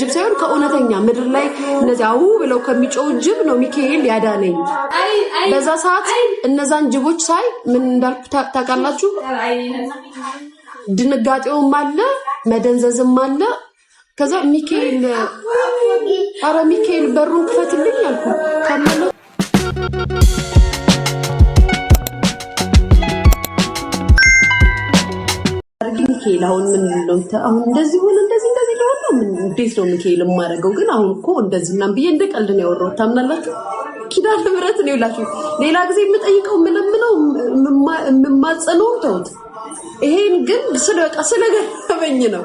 ጅብ ሳይሆን ከእውነተኛ ምድር ላይ እነዚህ አው ብለው ከሚጮው ጅብ ነው ሚካኤል ያዳነኝ። በዛ ሰዓት እነዛን ጅቦች ሳይ ምን እንዳልኩ ታውቃላችሁ? ድንጋጤውም አለ መደንዘዝም አለ። ከዛ ሚካኤል አረ ሚካኤል በሩን ክፈትልኝ አልኩ። ካመነ ሚካኤል አሁን ምን ነው አሁን እንደዚህ ሆነ እንደዚህ ሊሆን ምን እንዴት ነው ሚካኤል ማረገው? ግን አሁን እኮ እንደዚህና ብዬ እንደ ቀልድ ነው ያወራው። ታምናላችሁ? ኪዳነ ምሕረት ነው ይላችሁ። ሌላ ጊዜ የምጠይቀው ምንምነው የምማጸነው ተውት። ይሄን ግን ስለገረመኝ ነው።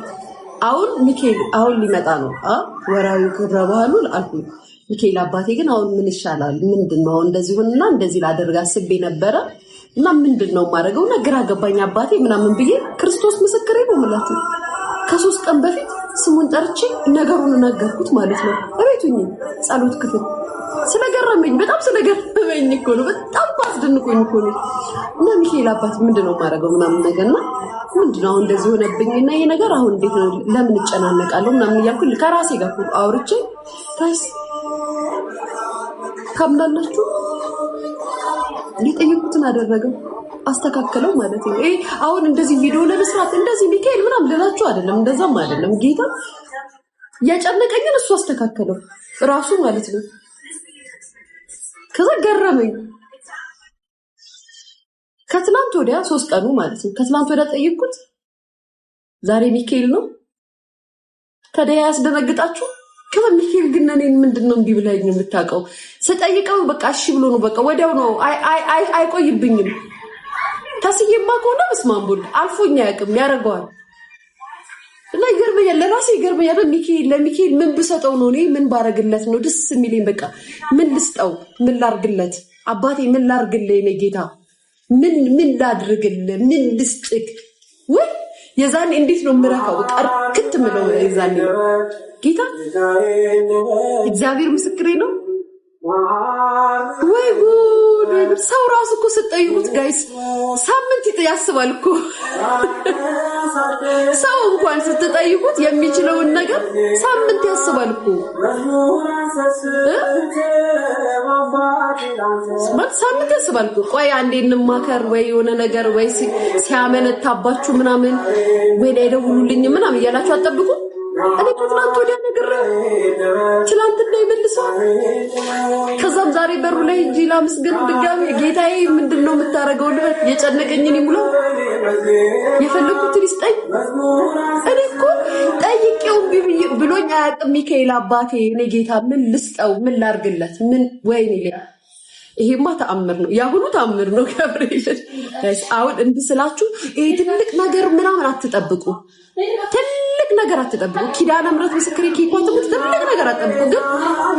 አሁን ሚካኤል አሁን ሊመጣ ነው ወራዊ ክብረ በዓሉ አልኩ። ሚካኤል አባቴ ግን አሁን ምን ይሻላል? ምንድነው እንደዚህ ሆነና እንደዚህ ላደርግ አስቤ ነበረ እና ምንድነው ማረገው? ግራ ገባኝ አባቴ ምናምን ብዬ ክርስቶስ ምስክሬ ነው የምላችሁ። ከ3 ቀን በፊት ስሙን ጠርቼ ነገሩን ነገርኩት ማለት ነው። እቤቱኝ ጸሎት ክፍል ስለገረመኝ በጣም ስለገረመኝ እኮ ነው። በጣም አስደንቆኝ እኮ ነው። እና ሚካኤል አባት ምንድነው ማረገው ምናምን ነገርና ምንድነው አሁን እንደዚህ ሆነብኝና ይሄ ነገር አሁን እንዴት ነው ለምን እጨናነቃለሁ ምናምን እያልኩ ከራሴ ጋር አውርቼ ታስ ካምናላችሁ ሊጠይቁትን አደረገው አስተካከለው ማለት ነው። አሁን እንደዚህ ቪዲዮ ለመስራት እንደዚህ ሚካኤል ምናምን ልላችሁ አይደለም፣ እንደዛም አይደለም። ጌታ ያጨነቀኝን እሱ አስተካከለው ራሱ ማለት ነው። ከዛ ገረመኝ። ከትላንት ወዲያ 3 ቀኑ ማለት ነው። ከትላንት ወዲያ ጠይቁት፣ ዛሬ ሚካኤል ነው። ታዲያ ያስደነግጣችሁ? ከሚካኤል ግን እኔን ምንድነው እንዲህ ብለኝ የምታውቀው? ስጠይቀው በቃ እሺ ብሎ ነው በቃ ወዲያው ነው። አይቆይብኝም። ታስየማ ከሆነ መስማምቡል አልፎኛ ያቅም ያረጋዋል። እና ይገርመኛል፣ ለራሴ ይገርመኛል። ለሚካኤል ምን ብሰጠው ነው እኔ ምን ባረግለት ነው ደስ የሚለኝ? በቃ ምን ልስጠው? ምን ላርግለት? አባቴ ምን ላርግልህ? እኔ ጌታ ምን ላድርግልህ? ምን ልስጥክ? ወይ የዛኔ እንዴት ነው ምራካው? ቀርክት ምለው የዛኔ ጌታ እግዚአብሔር ምስክሬ ነው። ወይ ጉድ! ሰው ራሱ እኮ ስትጠይቁት ጋይስ ሳምንት ያስባል እኮ። ሰው እንኳን ስትጠይቁት የሚችለውን ነገር ሳምንት ያስባል እኮ። ሳምንት ያስባል እኮ። ቆይ አንዴ እንማከር ወይ የሆነ ነገር ወይ ሲያመነታባችሁ ምናምን ወይ ደውሉልኝ ምናምን እያላችሁ አጠብቁ። እኔ ከትናንት ወዲያ ነገር ትናንት እንዳይመልሰው ከዛም ዛሬ በሩ ላይ እጂ ላመስገን ድጋሚ ጌታዬ ምንድነው የምታረገው? ልበት የጨነቀኝን ይሙላው የፈለኩት ይስጠኝ። እኔ እኮ ጠይቄው ብሎኝ አያውቅም ሚካኤል አባቴ። እኔ ጌታ ምን ልስጠው? ምን ላርግለት? ምን ወይኔ ይሄማ ተአምር ነው። ያሁኑ ተአምር ነው። ገብርኤል አሁን እንድስላችሁ ይሄ ትልቅ ነገር ምናምን አትጠብቁ። ትልቅ ነገር አትጠብቁ። ኪዳነ ምሕረት ምስክሬ ከይቆጥም ትልቅ ነገር አትጠብቁ። ግን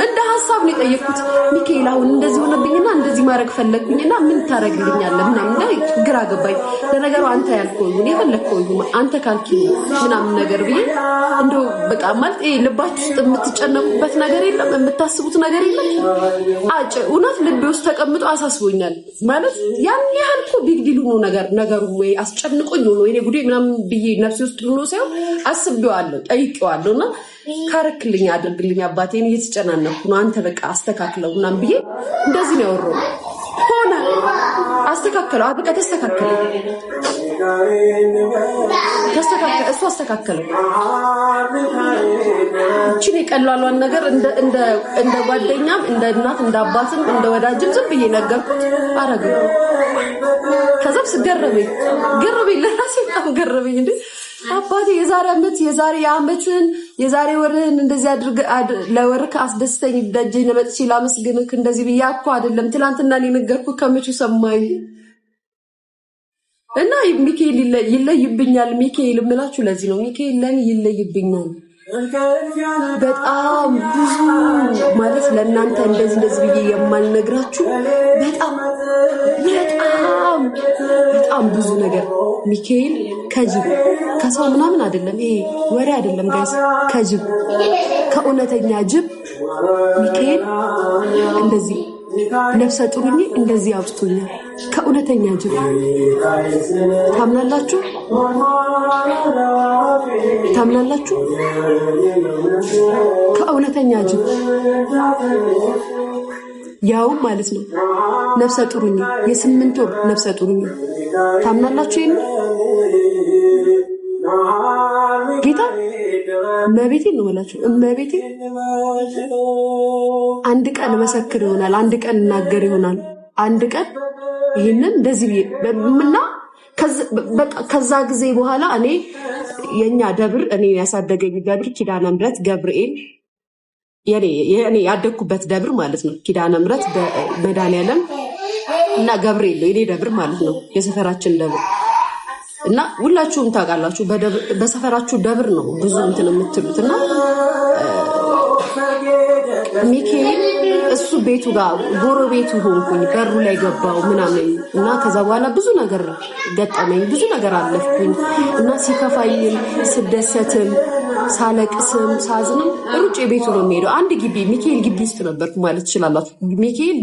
እንደ ሐሳብ ነው የጠየኩት። ሚካኤል አሁን እንደዚህ ሆነብኝና እንደዚህ ማድረግ ፈለግኩኝና ምን ታረግልኛለህ ምናምን ግራ ገባኝ። ለነገሩ አንተ ያልከው ነው የፈለግከው አንተ ካልኪ ምናምን ነገር ብዬ እንደው በቃ ማለት ልባችሁ ውስጥ የምትጨነቁበት ነገር የለም፣ የምታስቡት ነገር የለም። እውነት ልቤ ውስጥ ተቀምጦ አሳስቦኛል ማለት ያን ያህል እኮ ቢግ ዲል ነው ነገሩ ወይ አስጨንቆኝ ነው እኔ ጉዴ ምናምን ብዬ ነፍሴ ውስጥ ነው ሳይሆን አስቤዋለሁ፣ ጠይቄዋለሁና ካረክልኝ አድርግልኝ አባቴን እየተጨናነኩ ነው አንተ በቃ አስተካክለው ምናምን ብዬ እንደዚህ ነው ያወራው። ሆነ አስተካክለው አበቃ ተስተካከለ እሱ አስተካከለ። እቺን የቀላሏን ነገር እንደ ጓደኛም እንደ እናት እንደ አባትም እንደ ወዳጅም ዝም ብዬ ነገርኩት አረገው። ከዛም ስገረመኝ ለራሴ በጣም ገረመኝ። እንዴ አባቴ የዛሬ ዓመትን የዛሬ ወርህን እንደዚህ አድርገ ለወርክ አስደስተኝ ደጀኝ ለመጥቼ ላመስግንክ እንደዚህ ብያ እኮ አይደለም ትላንትና እኔ ነገርኩህ ከመቼ ሰማኝ። እና ሚካኤል ይለይብኛል። ሚካኤል ምላችሁ ለዚህ ነው ሚካኤል ለኔ ይለይብኛል። በጣም ብዙ ማለት ለእናንተ እንደዚህ ብዬ የማልነግራችሁ በጣም ብዙ ነገር ሚካኤል ከጅብ ከሰው ምናምን አይደለም። ይሄ ወሬ አይደለም ጋይስ። ከጅብ ከእውነተኛ ጅብ ሚካኤል እንደዚህ ነፍሰ ጡርኝ እንደዚህ አውጥቶኛል። ከእውነተኛ ጅብ ታምናላችሁ? ታምናላችሁ? ከእውነተኛ ጅብ ያው ማለት ነው ነፍሰ ጡርኝ የ8 ወር ነፍሰ ጡርኝ ታምናላችሁ? ይሄን ጌታ መቤቴ ነው ማለት መቤቴ አንድ ቀን መሰክር ይሆናል፣ አንድ ቀን እናገር ይሆናል፣ አንድ ቀን ይሄንን እንደዚህ እና ከዛ ጊዜ በኋላ እኔ የኛ ደብር እኔ ያሳደገኝ ደብር ኪዳነ ምሕረት ገብርኤል የኔ ያደኩበት ደብር ማለት ነው። ኪዳነ ምሕረት በመድኃኒዓለም እና ገብርኤል ነው የኔ ደብር ማለት ነው፣ የሰፈራችን ደብር እና ሁላችሁም ታውቃላችሁ። በሰፈራችሁ ደብር ነው ብዙ እንትን የምትሉትና ሚካኤል እሱ ቤቱ ጋር ጎረቤቱ ሆንኩኝ፣ በሩ ላይ ገባው ምናምን እና ከዛ በኋላ ብዙ ነገር ገጠመኝ፣ ብዙ ነገር አለፍኩኝ እና ሲከፋይም ስደሰትም ሳለቅስም ሳዝንም ሩጬ ቤቱ ነው የሚሄደው። አንድ ግቢ ሚካኤል ግቢ ውስጥ ነበርኩ ማለት ትችላላችሁ። ሚካኤል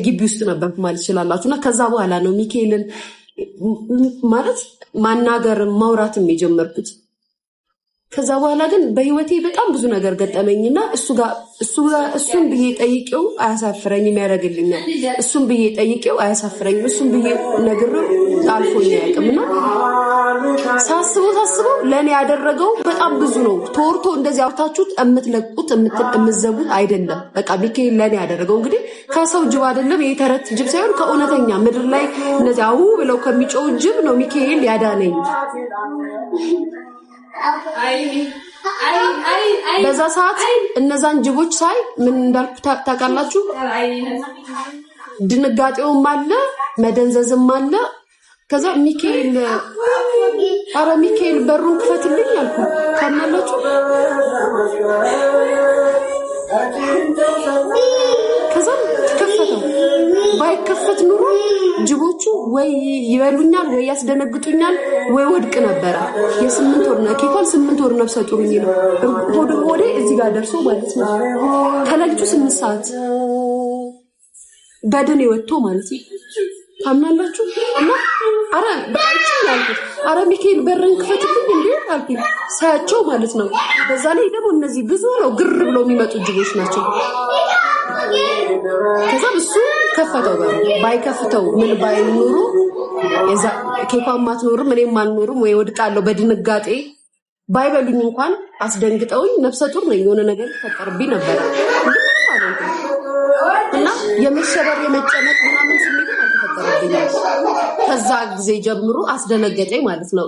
ግቢ ውስጥ ነበርኩ ማለት ትችላላችሁ። እና ከዛ በኋላ ነው ሚካኤልን ማለት ማናገር ማውራትም የጀመርኩት። ከዛ በኋላ ግን በህይወቴ በጣም ብዙ ነገር ገጠመኝና እሱን ብዬ ጠይቄው አያሳፍረኝም፣ ያደርግልኛል። እሱን ብዬ ጠይቄው አያሳፍረኝም፣ እሱን ብዬ ነግሬው አልፎኝ አያውቅምና ሳስበው ለኔ ያደረገው በጣም ብዙ ነው። ተወርቶ እንደዚህ አውርታችሁት እምትለቁት እምትዘቡት አይደለም። በቃ ሚካኤል ለኔ ያደረገው እንግዲህ ከሰው ጅብ አይደለም፣ የተረት ጅብ ሳይሆን ከእውነተኛ ምድር ላይ እነዚህ አው ብለው ከሚጮው ጅብ ነው ሚካኤል ያዳነኝ። በዛ ሰዓት እነዛን ጅቦች ሳይ ምን እንዳልኩ ታውቃላችሁ? ድንጋጤውም አለ መደንዘዝም አለ። ከዛ ሚካኤል አረ ሚካኤል በሩን ክፈትልኝ አልኩ። ታናላችሁ? ከዛ ተከፈተው። ባይከፈት ኑሮ ጅቦቹ ወይ ይበሉኛል ወይ ያስደነግጡኛል ወይ ወድቅ ነበረ። የ8 ወር ነው ኬፋል 8 ወር ነፍሰ ጡርኝ ነው። ሆዴ እዚህ ጋር ደርሶ ማለት ነው። ከሌሊቱ 8 ሰዓት በደኔ ወጥቶ ማለት ነው። ታምናላችሁ? እና አረ በቃ ያልኩት አረ ሚካኤል በርን ክፈትልኝ እንዴ አልኩኝ ሳያቸው ማለት ነው። በዛ ላይ ደግሞ እነዚህ ብዙ ነው ግር ብለው የሚመጡ ጅቦች ናቸው። ከዛ እሱ ከፈተው ባይከፍተው ምን ባይኖሩ የዛ ኬፋም አትኖርም እኔም አልኖርም ወይ ወድቃለሁ በድንጋጤ ባይበሉኝ እንኳን አስደንግጠውኝ ነፍሰ ጡር ነኝ የሆነ ነገር ተፈጠርብኝ ነበር እና የመሸበር የመጨነቅ ምናምን ስሜት አልተፈጠረብኝም። ከዛ ጊዜ ጀምሮ አስደነገጠኝ ማለት ነው።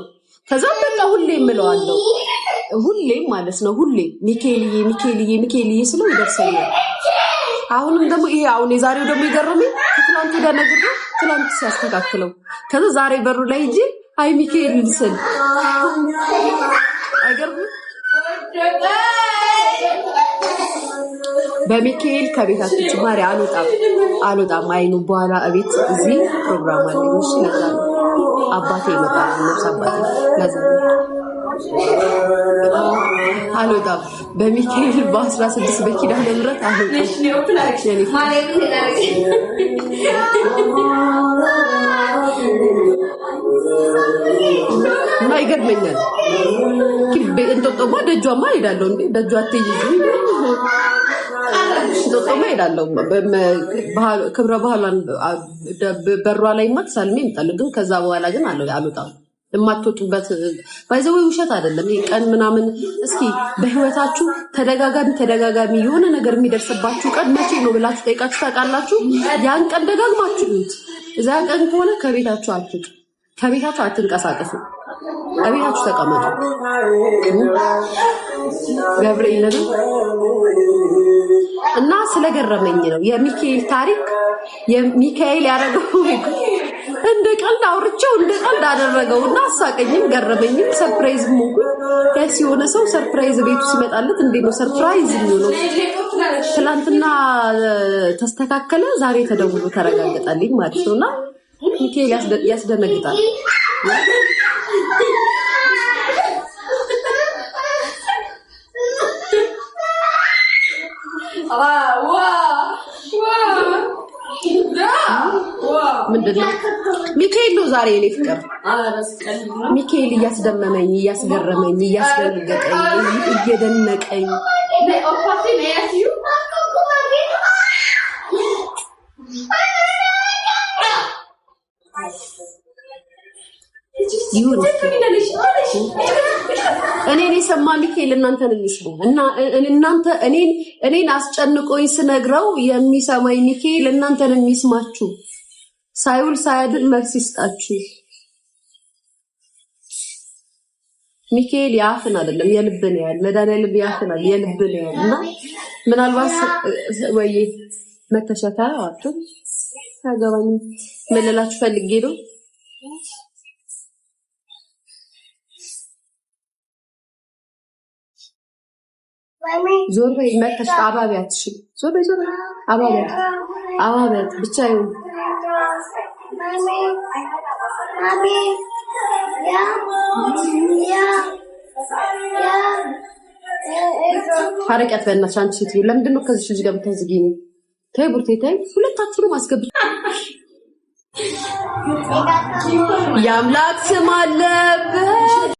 ከዛ በቃ ሁሌም እለዋለሁ ሁሌም ማለት ነው ሁሌ ሚካኤልዬ ስለው ይደርሰኛል። አሁንም ደግሞ ይሄ አሁን የዛሬው ደግሞ ይገርመኝ ከትላንት ወደ ነገሩ ትላንት ሲያስተካክለው ከዛ ዛሬ በሩ ላይ እንጂ አይ ሚካኤል ልስል አይገርም። በሚካኤል ከቤታችን ማሪ አልወጣም አይኑ በኋላ እቤት እዚህ ፕሮግራም አለ እሺ ለዛ አባቴ ይመጣል ነፍስ አባቴ ለዛ አልወጣም በሚካኤል በ16 በኪዳነ ምሕረት እና ይገርመኛል። እንጦጦማ ደጇማ ሄዳለሁ እንዴ ደጇ አትይዙ እንጦጦማ ሄዳለሁ ክብረ ባህሏን በሯ ላይ ማትሳልሜ ይመጣል። ግን ከዛ በኋላ ግን አልወጣም። የማትወጡበት ባይዘው ውሸት አይደለም። ይሄ ቀን ምናምን እስኪ በህይወታችሁ ተደጋጋሚ የሆነ ነገር የሚደርስባችሁ ቀን መቼ ነው ብላችሁ ጠይቃችሁ ታውቃላችሁ? ያን ቀን ደጋግማችሁት እዛ ቀን ከሆነ ከቤታችሁ አትንቀሳቀሱ፣ ከቤታችሁ ተቀመጡ። ገብርኤል ነው እና ስለገረመኝ ነው የሚካኤል ታሪክ የሚካኤል ያደረገው እንደ ቀልድ አውርቼው እንደ ቀልድ አደረገውና አሳቀኝም ገረመኝም ሰርፕራይዝ ሞኩ። ያስ የሆነ ሰው ሰርፕራይዝ ቤቱ ሲመጣለት እንዴ ነው ሰርፕራይዝ ነው። ትላንትና ተስተካከለ ዛሬ ተደውሎ ተረጋግጣልኝ ማለት ነውና ሚካኤል ያስደነግጣል። ምንድነው ሚካኤል ነው ዛሬ የኔ ፍቅር። ሚካኤል እያስደመመኝ እያስገረመኝ እያስደነገጠኝ እየደነቀኝ እኔን የሰማ ሚካኤል እናንተን የሚስሙ እና እናንተ እኔን አስጨንቆኝ ስነግረው የሚሰማኝ ሚካኤል እናንተን የሚስማችሁ ሳይውል ሳያድር መልስ ይስጣችሁ። ሚካኤል ያፍን አይደለም የልብን ያህል መድኃኒዓለም ያፍን አይደለም የልብን ያህል እና ምናልባት ወይ መተሻታ አጥቶ ያገባኝ መለላችሁ ፈልጌ ነው። ዞር በይ መተሽ አባቢያት እሺ ዞር በይ አባቢያት ብቻ ይሁን ሐረቀት በእናትሽ አንቺ ሴትዮ ለምንድን ነው ከዚህ ልጅ ጋር የምታዝጊኝ? ተይ ቡርቴ ተይ ሁለታችሁንም አስገብቼ የአምላክ ስም አለበት